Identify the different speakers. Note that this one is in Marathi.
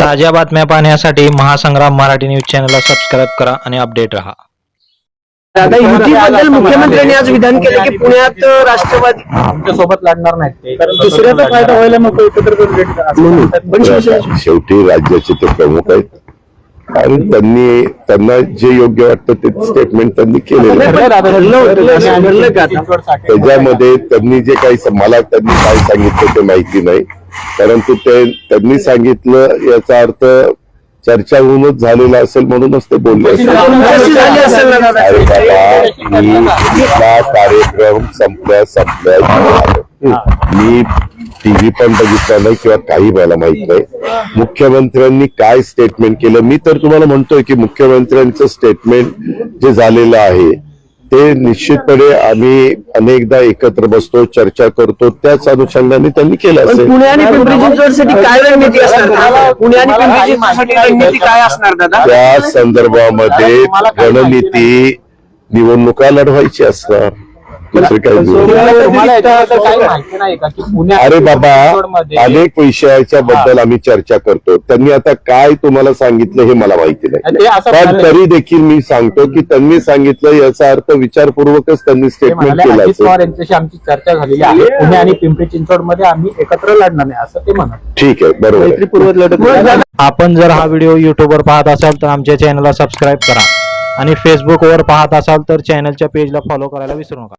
Speaker 1: ताज्या बातम्या पाहण्यासाठी महासंग्राम मराठी न्यूज चॅनलला सबस्क्राईब करा आणि अपडेट रहा।
Speaker 2: दादा, युतीबद्दल मुख्यमंत्र्यांनी आज विधान केले की पुण्यात राष्ट्रवादी
Speaker 3: आमच्या सोबत लढणार नाहीत,
Speaker 2: कारण दुसऱ्याचा फायदा व्हायला नको एकत्र
Speaker 4: शेवटी राज्याचे ते प्रमुख आहेत आणि त्यांना जे योग्य वाटतं ते स्टेटमेंट त्यांनी केलेलं त्याच्यामध्ये त्यांनी जे काही मला त्यांनी काय सांगितलं ते माहिती नाही, परंतु त्यांनी सांगितलं याचा अर्थ चर्चा होऊनच झालेला असेल म्हणूनच ते बोलले कार्यक्रम संपल्या मी टीव्ही पण बघितला नाही किंवा काही मला माहित नाही मुख्यमंत्र्यांनी काय स्टेटमेंट केलं। मी तर तुम्हाला म्हणतोय की मुख्यमंत्र्यांचं स्टेटमेंट जे झालेलं आहे ते निश्चितपणे आम्ही अनेकदा एकत्र बसतो, चर्चा करतो, त्याच अनुषंगाने त्यांनी केलं असेल।
Speaker 2: पुणे आणि पिंपरी चिंचवडसाठी काय रणनीती असणार? पुणे आणि पिंपरी चिंचवडसाठी रणनीती काय असणार दादा?
Speaker 4: त्या संदर्भामध्ये रणनीती निवडणुका लढवायची असणार, दुसरं काही अरे बाबा अनेक विषयाच्या बद्दल आम्ही चर्चा करतो। त्यांनी आता काय तुम्हाला सांगितलं हे मला माहिती नाही, पण तरी देखील मी सांगतो की त्यांनी सांगितलं याचा अर्थ विचारपूर्वकच त्यांनी स्टेटमेंट केलं असेल।
Speaker 3: यांच्याशी आमची चर्चा झालेली आहे, पुणे आणि पिंपरी चिंचवड मध्ये आम्ही एकत्र लढणार नाही असं ते म्हणत।
Speaker 4: ठीक आहे, बरोबर।
Speaker 1: आपण जर हा व्हिडिओ युट्यूबवर पाहत असाल तर आमच्या चॅनलला सबस्क्राईब करा आणि फेसबुकवर पाहत असाल तर चॅनलच्या पेजला फॉलो करायला विसरू नका।